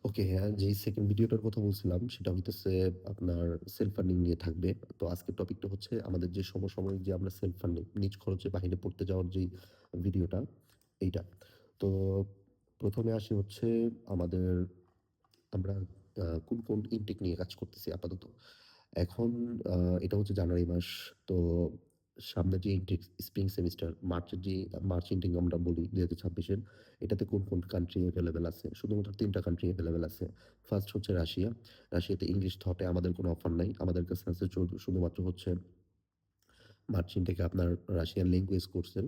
ওকে, হ্যাঁ, যেই সেকেন্ড ভিডিওটার কথা বলছিলাম সেটা হইতেছে আপনার সেলফ ফান্ডিং নিয়ে থাকবে। তো আজকের টপিকটা হচ্ছে আমাদের যে সমসাময়িক যে আমরা সেলফ ফান্ডিং নিজ খরচে বাহিরে পড়তে যাওয়ার যেই ভিডিওটা এইটা। তো ১ম এ আসি হচ্ছে আমাদের আমরা কোন ইনটেক নিয়ে কাজ করতেছি আপাতত। এখন আ এটা হচ্ছে জানুয়ারি মাস। তো সামনে যে ইনটেক স্প্রিং সেমিস্টার মার্চের যে মার্চ ইনটেক আমরা বলি ২০২৬ এর এটাতে কোন কান্ট্রি এভেইলেবল আছে? শুধুমাত্র ৩ টা কান্ট্রি এভেইলেবল আছে। ফার্স্ট হচ্ছে রাশিয়া। রাশিয়াতে ইংলিশ থটে আমাদের কোনো অফার নাই। আমাদের কাছে আছে শুধুমাত্র হচ্ছে মার্চ ইনটেকে আপনার রাশিয়ান ল্যাঙ্গুয়েজ কোর্সের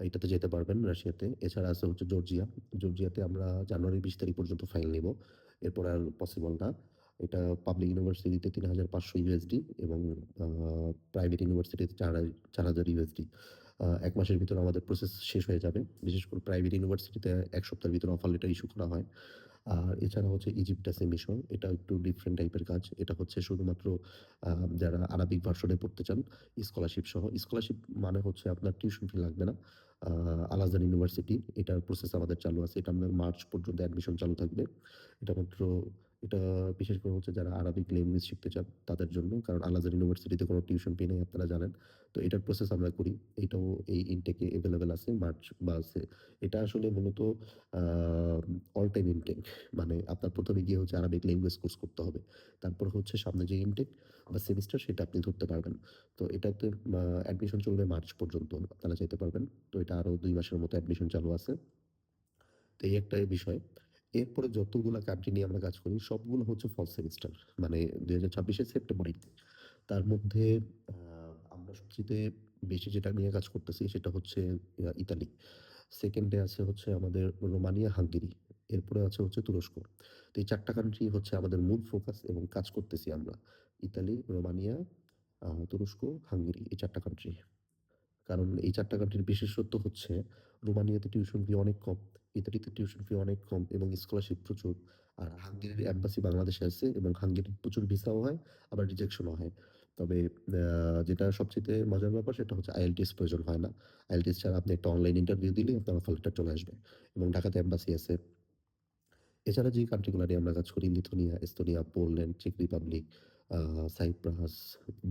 এটাতে যেতে পারবেন রাশিয়াতে। এছাড়া আছে হচ্ছে জর্জিয়া। জর্জিয়াতে আমরা জানুয়ারির ২০ তারিখ পর্যন্ত ফাইল নিব। এরপর আর পসিবল না। এটা পাবলিক ইউনিভার্সিটিতে $৩,৫০০ এবং আ প্রাইভেট ইউনিভার্সিটিতে ৪,০০০ ইউএসডি। ১ মাসের ভিতরে আমাদের প্রসেস শেষ হয়ে যাবে। বিশেষ করে প্রাইভেট ইউনিভার্সিটিতে ১ সপ্তাহের ভিতরে অফার লেটার ইস্যু করা হয়। আর এছাড়া হচ্ছে ইজিপ্ট আছে মিশর। এটা একটু ডিফারেন্ট টাইপের কাজ। এটা হচ্ছে শুধুমাত্র আ যারা আরাবিক ভার্সনে পড়তে চান স্কলারশিপ সহ। স্কলারশিপ মানে হচ্ছে আপনার টিউশন ফি লাগবে না। আ আল আজহার ইউনিভার্সিটি এটার প্রসেস আমাদের চালু আছে। এটা আপনার মার্চ পর্যন্ত অ্যাডমিশন চালু থাকবে। এটা মাত্র এটা বিশেষ করে হচ্ছে যারা আরাবিক ল্যাঙ্গুয়েজ শিখতে চান তাদের জন্য। কারণ আল আজহার ইউনিভার্সিটিতে কোনো টিউশন ফি নেই আপনারা জানেন। তো এটার প্রসেস আমরা করি। এটাও এই ইনটেকে এভেইলেবল আছে মার্চ বা আছে। এটা আসলে মূলত আ অল টাইম ইনটেক। মানে আপনার ১ম এ গিয়ে হচ্ছে আরাবিক ল্যাঙ্গুয়েজ কোর্স করতে হবে। তারপর হচ্ছে সামনে যে ইনটেক বা সেমিস্টার সেটা আপনি ধরতে পারবেন। তো এটাতে অ্যাডমিশন চলবে মার্চ পর্যন্ত। আপনারা চাইতে পারবেন। তো এটা আরো ২ মাসের মতো অ্যাডমিশন চালু আছে। তো এই একটা বিষয়। এরপরে যতগুলা কান্ট্রি নিয়ে আমরা কাজ করি সবগুলো হচ্ছে ফল সেমিস্টার। মানে ২০২৬ এর সেপ্টেম্বর ইনটেক। তার মধ্যে আ আমরা সবচাইতে বেশি যেটা নিয়ে কাজ করতেছি সেটা হচ্ছে ইতালি। 2nd এ আছে হচ্ছে আমাদের রোমানিয়া, হাঙ্গেরি। এরপরে আছে হচ্ছে তুরস্ক। তো এই ৪ টা কান্ট্রি হচ্ছে আমাদের মূল ফোকাস এবং কাজ করতেছি আমরা। ইতালি, রোমানিয়া, তুরস্ক, হাঙ্গেরি এই ৪ টা কান্ট্রি। কারণ এই ৪ টা কান্ট্রির বিশেষত্ব হচ্ছে রোমানিয়াতে টিউশন ফি অনেক কম, ইতালিতে টিউশন ফি অনেক কম এবং স্কলারশিপ প্রচুর। আর হাঙ্গেরির এম্বাসি বাংলাদেশে আছে এবং হাঙ্গেরির প্রচুর ভিসাও হয়, আবার রিজেকশনও হয়। তবে যেটা সবচাইতে মজার ব্যাপার সেটা হচ্ছে IELTS প্রয়োজন হয় না। IELTS ছাড়া আপনি একটা অনলাইন ইন্টারভিউ দিলেই আপনার অফার লেটার চলে আসবে এবং ঢাকাতে এম্বাসি আছে। এছাড়া যে কান্ট্রি গুলা নিয়ে আমরা কাজ করি লিথুনিয়া, এস্তোনিয়া, পোল্যান্ড, চেক রিপাবলিক, আ সাইপ্রাস,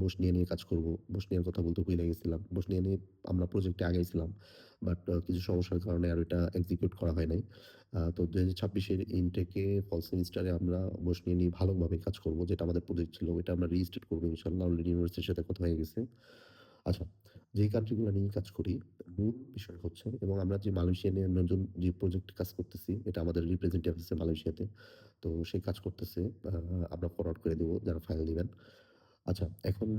বসনিয়া নিয়ে কাজ করব। বসনিয়ার কথা বলতে ভুলে গেছিলাম। বসনিয়া নিয়ে আমরা প্রজেক্টে আগাইছিলাম। বাট কিছু সমস্যার কারণে আর ওইটা এক্সিকিউট করা হয় নাই। তো ২০২৬ এর ইনটেকে ফল সেমিস্টারে আমরা বসনিয়া নিয়ে ভালোভাবে কাজ করব। যেটা আমাদের প্রজেক্ট ছিল ওইটা আমরা রেজিস্ট্রেট করব ইনশাআল্লাহ। অলরেডি ইউনিভার্সিটির সাথে কথা হয়ে গেছে। আচ্ছা, যেই কান্ট্রি গুলা নিয়ে কাজ করি, মূল বিষয় হচ্ছে এবং আমরা যে মালয়েশিয়া নিয়ে নতুন যে প্রজেক্ট কাজ করতেছি, এটা আমাদের রিপ্রেজেন্টেটিভ আছে মালয়েশিয়াতে। তো সে কাজ করতেছে। আ আমরা ফরওয়ার্ড করে দেব যারা ফাইল দিবেন। আচ্ছা, এখন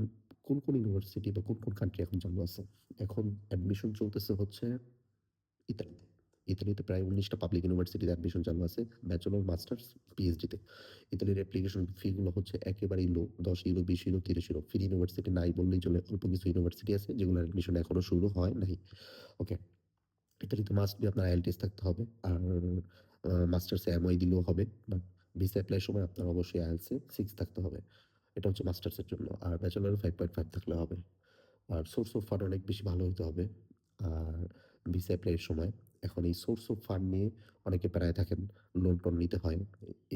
কোন ইউনিভার্সিটি বা কোন কান্ট্রি এখন চালু আছে? এখন অ্যাডমিশন চলতেছে হচ্ছে ইতালিতে। ইতালিতে প্রায় ১৯ টা পাবলিক ইউনিভার্সিটিতে অ্যাডমিশন চালু আছে। ব্যাচেলর, মাস্টার্স, পিএইচডি তে। ইতালির অ্যাপ্লিকেশন ফি গুলো হচ্ছে একেবারেই লো। €১০, €২০, €৩০ ফ্রি ইউনিভার্সিটি নাই বললেই চলে। অল্প কিছু ইউনিভার্সিটি আছে যেগুলোর অ্যাডমিশন এখনো শুরু হয় নাই। ওকে। ইতালিতে মাস্ট বি আপনার IELTS থাকতে হবে। আর মাস্টার্সে MOE দিলেও হবে। বাট ভিসা এপ্লাই এর সময় আপনার অবশ্যই IELTS এ 6 থাকতে হবে। এটা হচ্ছে মাস্টার্সের জন্য। আর ব্যাচেলরে 5.5 থাকলে হবে। আর সোর্স অফ ফান্ড অনেক বেশি ভালো হইতে হবে। আর ভিসা এপ্লাই এর সময় এখন এই সোর্স অফ ফান্ড নিয়ে অনেকে প্যারায় থাকেন। লোন-টোন নিতে হয়।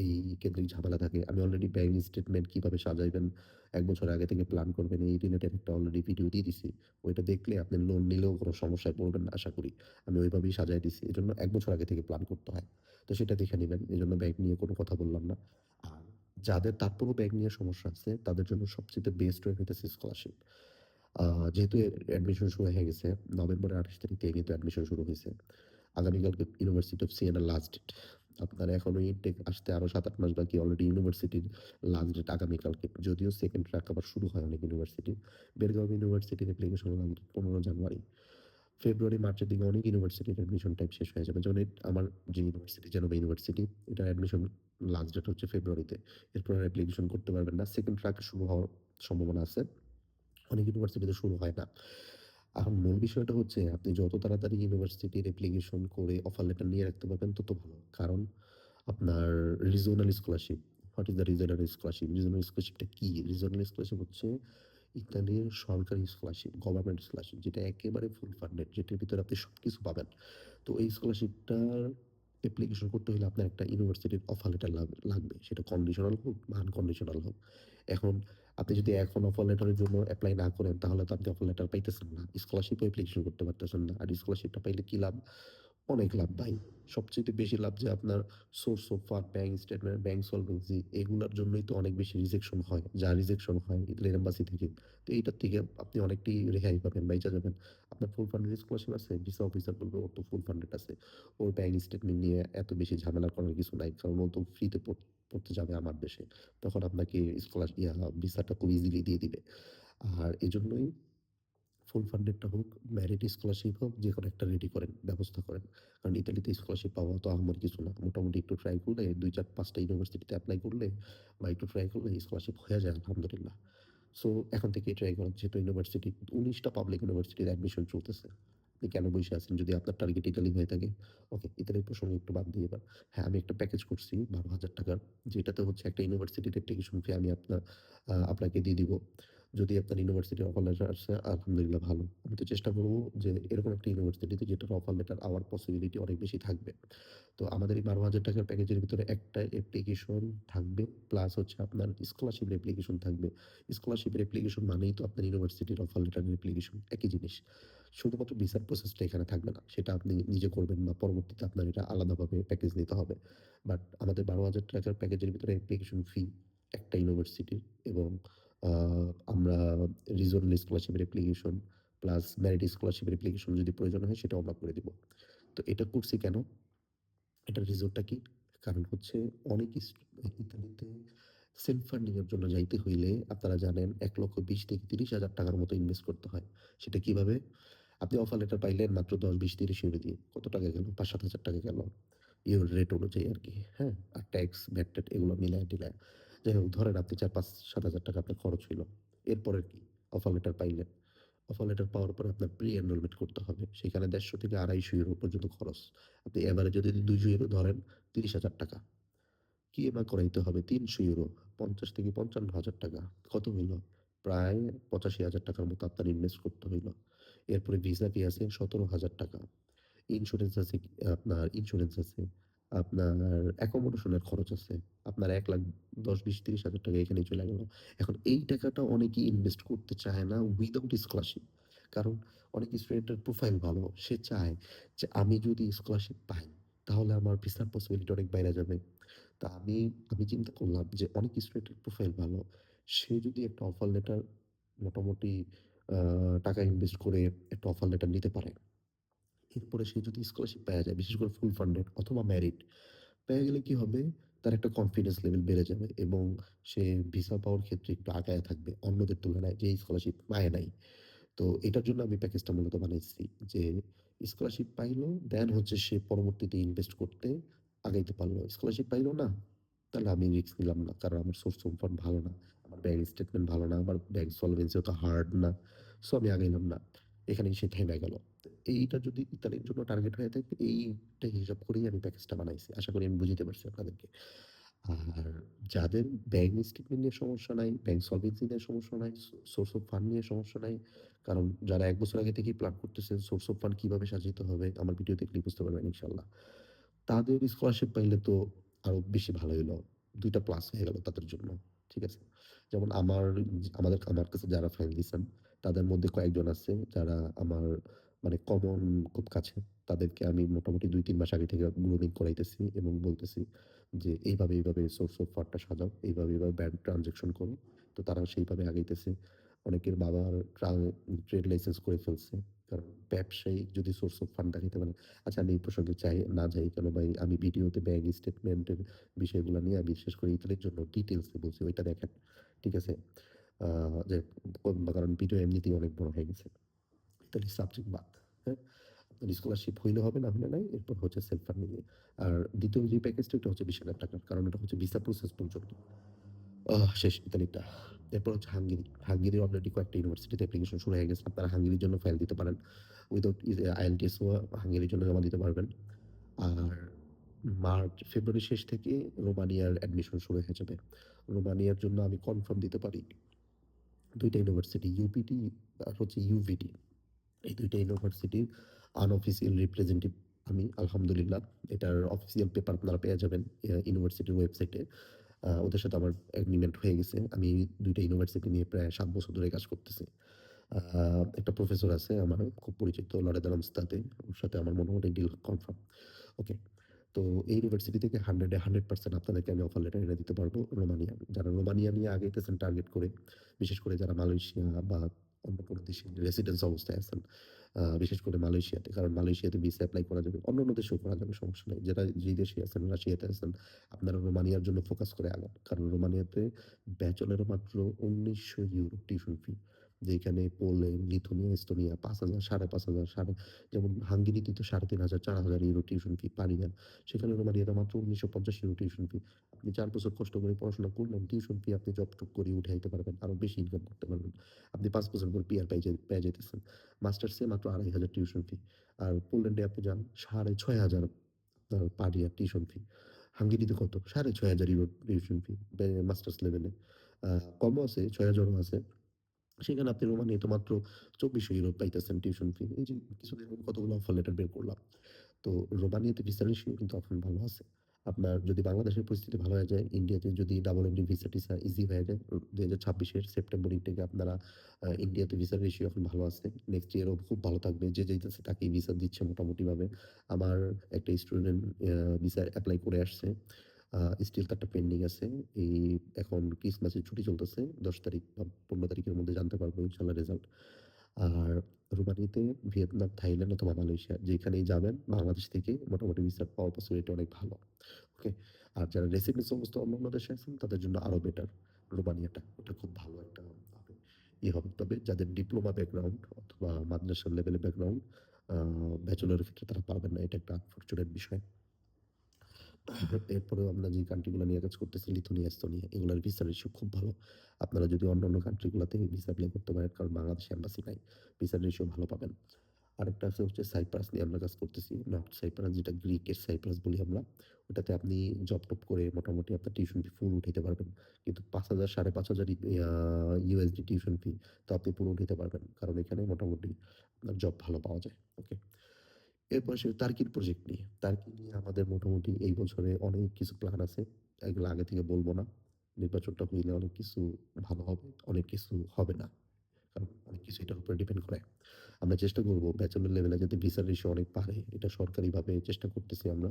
এই কেন্দ্রিক ঝামেলা থাকে। আমি অলরেডি ব্যাংক স্টেটমেন্ট কিভাবে সাজাইবেন ১ বছর আগে থেকে প্ল্যান করবেন এই রিলেটেড একটা অলরেডি ভিডিও দিয়ে দিছি। ওইটা দেখলে আপনি লোন নিলেও কোনো সমস্যায় পড়বেন না আশা করি। আমি ওইভাবেই সাজায় দিছি। এজন্য ১ বছর আগে থেকে প্ল্যান করতে হয়। তো সেটা দেখে নিবেন। এজন্য ব্যাংক নিয়ে কোনো কথা বললাম না। আর যাদের তারপরও ব্যাংক নিয়ে সমস্যা আছে তাদের জন্য সবচাইতে বেস্ট ওয়ে হইতেছে স্কলারশিপ। আ যেহেতু অ্যাডমিশন শুরু হয়ে গেছে, নভেম্বরের ২৮ তারিখ থেকে কিন্তু অ্যাডমিশন শুরু হইছে। আগামীকালকে ইউনিভার্সিটি অফ সিয়েনার লাস্ট ডেট। আপনার এখনো ইনটেক আসতে আরো ৭-৮ মাস বাকি। অলরেডি ইউনিভার্সিটির লাস্ট ডেট আগামীকালকে। যদিও 2nd ট্র্যাক আবার শুরু হয় অনেক ইউনিভার্সিটির। বেরগাঁও ইউনিভার্সিটির অ্যাপ্লিকেশন ১৫ জানুয়ারি। ফেব্রুয়ারি, মার্চের দিকে অনেক ইউনিভার্সিটির অ্যাডমিশন টাইম শেষ হয়ে যাবে। যেমন আমার যে ইউনিভার্সিটি জেনোভা ইউনিভার্সিটি, এটার অ্যাডমিশন লাস্ট ডেট হচ্ছে ফেব্রুয়ারিতে। এরপর আর অ্যাপ্লিকেশন করতে পারবেন না। 2nd ট্র্যাক শুরু হওয়ার সম্ভাবনা আছে। অনেক ইউনিভার্সিটিতে শুরু হয় না। এখন মূল বিষয়টা হচ্ছে আপনি যত তাড়াতাড়ি ইউনিভার্সিটির অ্যাপ্লিকেশন করে অফার লেটার নিয়ে রাখতে পারবেন তত ভালো। কারণ আপনার regional scholarship, what is the regional scholarship? Regional স্কলারশিপটা কি? রিজিওনাল স্কলারশিপ হচ্ছে ইতালির সরকারি স্কলারশিপ, গভর্নমেন্ট স্কলারশিপ যেটা একেবারে ফুল ফান্ডেড যেটার ভিতরে আপনি সবকিছু পাবেন। তো এই স্কলারশিপটার অ্যাপ্লিকেশন করতে হলে আপনার একটা ইউনিভার্সিটির অফার লেটার লাগবে। সেটা কন্ডিশনাল হোক বা আনকন্ডিশনাল হোক। এখন আপনি যদি এখন অফার লেটারের জন্য এপ্লাই না করেন তাহলে তো আপনি অফার লেটার পাইতেছেন না। স্কলারশিপও অ্যাপ্লিকেশন করতে পারতেছেন না। আর স্কলারশিপটা পাইলে কি লাভ? অনেক লাভ ভাই। সবচাইতে বেশি লাভ যে আপনার source of fund, bank statement, bank solvency এগুলার জন্যই তো অনেক বেশি রিজেকশন হয়। যা রিজেকশন হয় এগুলো এম্বাসি থেকে। তো এইটার থেকে আপনি অনেকটাই রেহাই পাবেন, বাইচা যাবেন। আপনার ফুল ফান্ডেড স্কলারশিপ আছে, ভিসা অফিসার বলবে ওর তো ফুল ফান্ডেড আছে। ওর ব্যাংক স্টেটমেন্ট নিয়ে এত বেশি ঝামেলা করার কিছু নাই। কারণ ও তো ফ্রিতে পড়তে যাবে আমার দেশে। তখন আপনাকে ভিসাটা খুব ইজিলি দিয়ে দিবে। আর এজন্যই ফুল ফান্ডেডটা হোক, মেরিট স্কলারশিপ হোক, যেকোনো একটা রেডি করেন, ব্যবস্থা করেন। কারণ ইতালিতে স্কলারশিপ পাওয়া তো আহামরি কিছু না। মোটামুটি একটু ট্রাই করলে ২, ৪, ৫ টা ইউনিভার্সিটিতে এপ্লাই করলে বা একটু ট্রাই করলে স্কলারশিপ হয়ে যায় আলহামদুলিল্লাহ। সো এখন থেকেই ট্রাই করেন। যেহেতু ইউনিভার্সিটি ১৯ টা পাবলিক ইউনিভার্সিটির অ্যাডমিশন চলতেছে। আপনি কেন বইসা আছেন? যদি আপনার টার্গেট ইতালি হয়ে থাকে, ওকে ইতালির প্রসঙ্গ একটু বাদ দিয়ে এবার। হ্যাঁ, আমি একটা প্যাকেজ করছি ৳১২,০০০ যেটাতে হচ্ছে একটা ইউনিভার্সিটির অ্যাপ্লিকেশন ফি আমি আপনাকে দিয়ে দিব। যদি আপনার ইউনিভার্সিটির অফার লেটার আসে আলহামদুলিল্লাহ ভালো। আমি তো চেষ্টা করব যে এরকম একটা ইউনিভার্সিটিতে যেটার অফার লেটার আওয়ার পসিবিলিটি অনেক বেশি থাকবে। তো আমাদের এই ৳১২,০০০ র প্যাকেজের ভিতরে একটা অ্যাপ্লিকেশন থাকবে, প্লাস হচ্ছে আপনার স্কলারশিপের অ্যাপ্লিকেশন থাকবে। স্কলারশিপের অ্যাপ্লিকেশন মানেই তো আপনার ইউনিভার্সিটির অফার লেটারের অ্যাপ্লিকেশন, একই জিনিস। শুধুমাত্র ভিসার প্রসেসটা এখানে থাকবে না। সেটা আপনি নিজে করবেন বা পরবর্তীতে আপনার এটা আলাদাভাবে প্যাকেজ নিতে হবে। বাট আমাদের ৳১২,০০০ র প্যাকেজের ভিতরে অ্যাপ্লিকেশন ফি একটা ইউনিভার্সিটির এবং আ আমরা রিজিওনাল স্কলারশিপের অ্যাপ্লিকেশন প্লাস মেরিট স্কলারশিপের অ্যাপ্লিকেশন যদি প্রয়োজন হয় সেটাও আমরা করে দিব। তো এটা করছি কেন? এটার রিজনটা কি? কারণ হচ্ছে অনেক ইতালিতে সেলফ ফান্ডিং এর জন্য যাইতে হইলে আপনারা জানেন ৳১,২০,০০০ থেকে ৳৩০,০০০ র মতো ইনভেস্ট করতে হয়। সেটা কিভাবে? আপনি অফার লেটার পাইলেন মাত্র ১০, ২০, ৩০ ইউরো দিয়ে। কত টাকা গেল? ৳৫,০০০-৭,০০০ গেল। ইউরোর রেট অনুযায়ী আরকি। হ্যাঁ? আর ট্যাক্স, ভ্যাট-ট্যাট এগুলো মিলায়া-টিলায়া। যাই হোক ধরেন আপনি ৪, ৫, ৳৭,০০০ আপনার খরচ হইল। এরপরের কি? অফার লেটার পাইলেন। অফার লেটার পাওয়ার পরে আপনার প্রি এনরোলমেন্ট করতে হবে। সেখানে ৳১৫০ থেকে ৳২৫০ পর্যন্ত খরচ। আপনি এভারেজে যদি ৳২০০ ধরেন ৳৩০,০০০। ইএমআই করাইতে হবে ৳৩০০, ৳৫০,000-৫৫,০০০। কত হইল? প্রায় ৳৮৫,০০০ র মতো আপনার ইনভেস্ট করতে হইল। এরপরে ভিসা ফি আছে ৳১৭,০০০। ইন্সুরেন্স আছে আপনার ইন্সুরেন্স আছে। আপনার অ্যাকোমোডেশন এর খরচ আছে। আপনার ১,১০,০০০, ২০, ৳৩০,০০০ এখানেই চলে গেল। এখন এই টাকাটা অনেকেই ইনভেস্ট করতে চায় না উইথআউট স্কলারশিপ। কারণ অনেক স্টুডেন্টের প্রোফাইল ভালো। সে চায় যে আমি যদি স্কলারশিপ পাই তাহলে আমার ভিসার পসিবিলিটি অনেক বাইরা যাবে। তা আমি চিন্তা করলাম যে অনেক স্টুডেন্টের প্রোফাইল ভালো। সে যদি একটা অফার লেটার মোটামুটি আ টাকা ইনভেস্ট করে একটা অফার লেটার নিতে পারে। এরপরে সে যদি স্কলারশিপ পায়া যায়, বিশেষ করে ফুল ফান্ডেড অথবা মেরিট পেয়ে গেলে কি হবে? তার একটা কনফিডেন্স লেভেল বেড়ে যাবে এবং সে ভিসা পাওয়ার ক্ষেত্রে একটু আগায়া থাকবে অন্যদের তুলনায় যে স্কলারশিপ পায় নাই। তো এটার জন্য আমি প্যাকেজটা মূলত বানাইছি যে স্কলারশিপ পাইলো, দেন হচ্ছে সে পরবর্তীতে ইনভেস্ট করতে আগাইতে পারলো। স্কলারশিপ পাইলো না? তাহলে আমি রিস্ক নিলাম না। কারণ আমার সোর্স অফ ফান্ড ভালো না। আমার ব্যাংক স্টেটমেন্ট ভালো না। আমার ব্যাংক সলভেন্সি অত হার্ড না। সো আমি আগাইলাম না। এখানেই সে থেমে গেল। তো এইটা যদি ইতালির জন্য টার্গেট হয়ে থাকে এইটা হিসাব করেই আমি প্যাকেজটা বানাইছি। আশা করি আমি বুঝাইতে পারছি আপনাদেরকে। আর যাদের ব্যাংক স্টেটমেন্ট নিয়ে সমস্যা নাই, ব্যাংক সলভেন্সি নিয়ে সমস্যা নাই, সোর্স অফ ফান্ড নিয়ে সমস্যা নাই। কারণ যারা ১ বছর আগে থেকেই প্ল্যান করতেছেন সোর্স অফ ফান্ড কিভাবে সাজাইতে হবে আমার ভিডিও দেখলেই বুঝতে পারবেন ইনশাআল্লাহ। তাদের স্কলারশিপ পাইলে তো আরো বেশি ভালো হইলো। ২ টা প্লাস হয়ে গেল তাদের জন্য। ঠিক আছে? যেমন আমার কাছে যারা ফাইল দিছেন, তাদের মধ্যে কয়েকজন আছে যারা আমার মানে কমন খুব কাছে। তাদেরকে আমি মোটামুটি ২-৩ মাস আগে থেকে গ্রুমিং করাইতেছি এবং বলতেছি যে, এইভাবে সোর্স অফ ফান্ড টা সাজাও। এইভাবে ব্যাংক ট্রান্সেকশন করো। তো তারা সেইভাবে আগাইতেছে। অনেকের বাবার ট্রেড লাইসেন্স করে ফেলছে। কারণ ব্যবসায়িক যদি সোর্স অফ ফান্ড দেখাইতে পারে। আচ্ছা আমি এই প্রসঙ্গে না যাই কেন ভাই আমি ভিডিওতে ব্যাংক স্টেটমেন্টের বিষয়গুলো নিয়ে বিশেষ করে ইতালির জন্য ডিটেইলস এ বলছি ওইটা দেখেন। ঠিক আছে? আ যে কারণ ভিডিও এমনিতেই অনেক বড় হয়ে গেছে। ইতালির সাবজেক্ট বাদ। হ্যাঁ? আপনার স্কলারশিপ হইলে হবে না হলে নাই। এরপর হচ্ছে সেলফ ফান্ডিং এ। আর ২য় যে প্যাকেজটা ওটা হচ্ছে ৳২০,০০০ কারণ এটা হচ্ছে ভিসা প্রসেস পর্যন্ত। শেষ ইতালিটা। এরপর হচ্ছে হাঙ্গেরি। হাঙ্গেরির অলরেডি কয়েকটা ইউনিভার্সিটিতে অ্যাপ্লিকেশন শুরু হয়ে গেছে। আপনারা হাঙ্গেরির জন্য ফাইল দিতে পারেন। উইথআউট IELTS ও হাঙ্গেরির জন্য জমা দিতে পারবেন। আর ফেব্রুয়ারির শেষ থেকে রোমানিয়ার অ্যাডমিশন শুরু হয়ে যাবে। রোমানিয়ার জন্য আমি কনফার্ম দিতে পারি ২ টা ইউনিভার্সিটি UPT আর হচ্ছে UVT। এই ২ টা ইউনিভার্সিটির আনঅফিসিয়াল রিপ্রেজেন্টেটিভ আমি আলহামদুলিল্লাহ এটার অফিসিয়াল পেপার আপনারা পেয়ে যাবেন ইউনিভার্সিটির ওয়েবসাইটে। ওদের সাথে আমার এগ্রিমেন্ট হয়ে গেছে। আমি ২ টা ইউনিভার্সিটি নিয়ে প্রায় ৭ বছর ধরে কাজ করতেছি। আ একটা প্রফেসর আছে আমার খুব পরিচিত লরেদান ওস্তাদে। ওর সাথে আমার মোটামুটি ডিল কনফার্ম। ওকে। তো এই ইউনিভার্সিটি থেকে 100 এ 100% আপনাদেরকে আমি অফার লেটার এনে দিতে পারবো রোমানিয়া। যারা রোমানিয়া নিয়ে আগাইতেছেন টার্গেট করে, বিশেষ করে যারা মালয়েশিয়া বা অন্য কোনো দেশে রেসিডেন্স অবস্থায় আছেন। বিশেষ করে মালয়েশিয়াতে। কারণ মালয়েশিয়াতে ভিসা এপ্লাই করা যাবে। অন্যান্য দেশেও করা যাবে, সমস্যা নাই। যারা যেই দেশে আছেন, রাশিয়াতে আছেন, আপনারা রোমানিয়ার জন্য ফোকাস করে আগান। কারণ রোমানিয়াতে ব্যাচেলরে মাত্র €১৯০০ টিউশন ফি। যেখানে পোল্যান্ড, লিথুয়ানিয়া, এস্তোনিয়া ৫,০০০, ৫,৫০০ যেমন হাঙ্গেরিতে তো €৩,৫০০, €৪,০০০ টিউশন ফি পার ইয়ার। সেখানে রোমানিয়াতে মাত্র €১৯৫০ টিউশন ফি। আপনি ৪ বছর কষ্ট করে পড়াশোনা করলেন, টিউশন ফি আপনি জব-টব করে উঠাইতে পারবেন। আরো বেশি ইনকাম করতে পারবেন। আপনি ৫ বছর পর পিআর পেয়ে যাইতেছেন। মাস্টার্সে মাত্র ২,৫০০ টিউশন ফি। আর পোল্যান্ডে আপনি যান ৳৬,৫০০ আপনার পার ইয়ার টিউশন ফি। হাঙ্গেরিতে কত? €৬,৫০০ টিউশন ফি মাস্টার্স লেভেলে। আ কমও আছে, ৬,০০০ ও আছে। সেখানে আপনি রোমানিয়াতে মাত্র €২৪০০ পাইতেছেন টিউশন ফি। এই যে কিছুদিন আগে কতগুলো অফার লেটার বের করলাম। তো রোমানিয়াতে ভিসা রেশিও কিন্তু এখন ভালো আছে। আপনার যদি বাংলাদেশের পরিস্থিতি ভালো হয়ে যায়, ইন্ডিয়াতে যদি ডাবল এন্ট্রি ভিসা-টিসা ইজি হয়ে যায়, ২০২৬ এর সেপ্টেম্বর ইনটেকে আপনারা ইন্ডিয়াতে ভিসার রেশিও এখন ভালো আছে। নেক্সট ইয়ারও খুব ভালো থাকবে। যে যাইতেছে তাকেই ভিসা দিচ্ছে মোটামুটিভাবে। আমার একটা স্টুডেন্ট ভিসা এপ্লাই করে আসছে। স্টিল তারটা পেন্ডিং আছে। এই এখন ক্রিসমাসের ছুটি চলতেছে। ১০ তারিখ বা ১৫ তারিখের মধ্যে জানতে পারবো ইনশাআল্লাহ রেজাল্ট। আর রোমানিয়াতে ভিয়েতনাম, থাইল্যান্ড অথবা মালয়েশিয়া যেখানেই যাবেন বাংলাদেশ থেকে মোটামুটি ভিসা পাওয়ার পসিবিলিটি অনেক ভালো। ওকে? আর যারা রেসিডেন্স অবস্থা অন্যান্য দেশে আছেন তাদের জন্য আরো বেটার রোমানিয়াটা। ওটা খুব ভালো একটা হবে হবে। তবে যাদের ডিপ্লোমা ব্যাকগ্রাউন্ড অথবা মাদ্রাসা লেভেলের ব্যাকগ্রাউন্ড আ ব্যাচেলরের ক্ষেত্রে তারা পারবেন না। এটা একটা আনফরচুনেট বিষয়। এরপরেও আমরা যে কান্ট্রি গুলা নিয়ে কাজ করতেছি লিথুয়ানিয়া, এস্তোনিয়া এগুলার ভিসা রেশিও খুব ভালো। আপনারা যদি অন্যান্য কান্ট্রি গুলাতে ভিসা এপ্লাই করতে পারেন কারণ বাংলাদেশে এম্বাসি নাই। ভিসার রেশিও ভালো পাবেন। আরেকটা আছে হচ্ছে সাইপ্রাস নিয়ে আমরা কাজ করতেছি। নর্থ সাইপ্রাস যেটা গ্রিকের সাইপ্রাস বলি আমরা। ওটাতে আপনি জব-টব করে মোটামুটি আপনার টিউশন ফি ফুল উঠাইতে পারবেন। কিন্তু ৫,০০০ ৫,৫০০ ইউএসডি টিউশন ফি তো আপনি পুরো উঠাইতে পারবেন। কারণ এখানে মোটামুটি আপনার জব ভালো পাওয়া যায়। ওকে? এরপর আসি টার্কির প্রজেক্ট নিয়ে। টার্কি নিয়ে আমাদের মোটামুটি এই বছরে অনেক কিছু প্ল্যান আছে। এগুলো আগে থেকে বলব না। নির্বাচনটা হইলে অনেক কিছু ভালো হবে, অনেক কিছু হবে না। কারণ অনেক কিছু এটার উপরে ডিপেন্ড করে। আমরা চেষ্টা করব ব্যাচেলর লেভেলে যাতে ভিসার রেশিও অনেক বাড়ে। এটা সরকারিভাবে চেষ্টা করতেছি আমরা।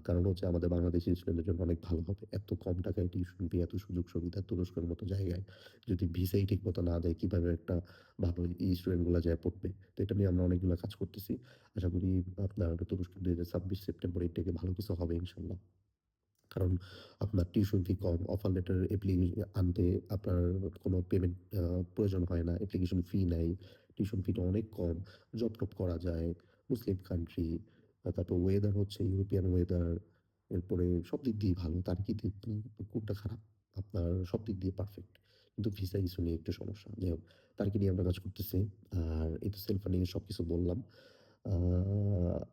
কারণ হচ্ছে আমাদের বাংলাদেশি স্টুডেন্টদের জন্য অনেক ভালো হবে। এত কম টাকায় টিউশন ফি, এত সুযোগ সুবিধা তুরস্কের মতো জায়গায় যদি ভিসাই ঠিকমতো না দেয় কিভাবে একটা ভালো স্টুডেন্ট গুলা যায় পড়বে। তো এটা নিয়ে আমরা অনেকগুলা কাজ করতেছি। আশা করি আপনার তুরস্কের ২০২৬ সেপ্টেম্বর থেকে ভালো কিছু হবে ইনশাআল্লাহ। কারণ আপনার টিউশন ফি কম, অফার লেটার আনতে আপনার কোনো পেমেন্ট প্রয়োজন হয় না। অ্যাপ্লিকেশন ফি নাই। টিউশন ফিটা অনেক কম। জব-টব করা যায়। মুসলিম কান্ট্রি। তারপর ওয়েদার হচ্ছে ইউরোপিয়ান ওয়েদার। এরপরে সব দিক দিয়েই ভালো। টার্কিতে কোনটা খারাপ? আপনার সব দিক দিয়ে পারফেক্ট। কিন্তু ভিসা ইস্যু নিয়ে একটু সমস্যা। যাই হোক, টার্কি নিয়ে আমরা কাজ করতেছি। আর এই তো সেলফ ফান্ডিং এর সবকিছু বললাম। আ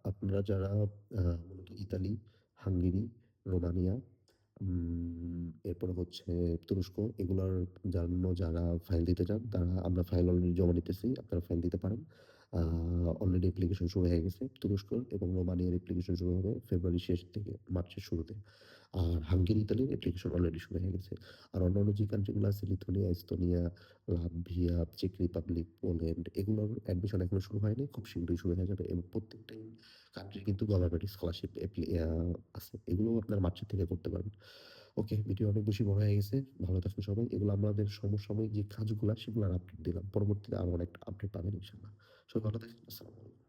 আপনারা যারা মূলত ইতালি, হাঙ্গেরি, রোমানিয়া, এরপরে হচ্ছে তুরস্ক এগুলার জন্য যারা ফাইল দিতে চান তারা আমরা ফাইল অলরেডি জমা নিতেছি। আপনারা ফাইল দিতে পারেন। আ অলরেডি অ্যাপ্লিকেশন শুরু হয়ে গেছে। তুরস্ক এবং রোমানিয়ার অ্যাপ্লিকেশন শুরু হবে ফেব্রুয়ারি শেষ থেকে মার্চের শুরুতে। আর হাঙ্গেরি, ইতালির অ্যাপ্লিকেশন অলরেডি শুরু হয়ে গেছে। আর অন্যান্য যে কান্ট্রি গুলো আছে লিথুয়ানিয়া, এস্তোনিয়া, লাটভিয়া, চেক রিপাবলিক, পোল্যান্ড এগুলোর অ্যাডমিশন এখনো শুরু হয়নি। খুব শীঘ্রই শুরু হয়ে যাবে এবং প্রত্যেকটাই কান্ট্রির কিন্তু গভর্নমেন্ট স্কলারশিপ আছে। এগুলোও আপনারা মার্চের থেকে করতে পারবেন। ওকে, ভিডিও অনেক বেশি বড় হয়ে গেছে। ভালো থাকুন সবাই। এগুলো আমাদের সমসাময়িক যে কাজগুলা সেগুলার আপডেট দিলাম। পরবর্তীতে আরো অনেক আপডেট পাবেন ইনশাআল্লাহ। সবাই ভালো থাকবেন। আসসালামু আলাইকুম।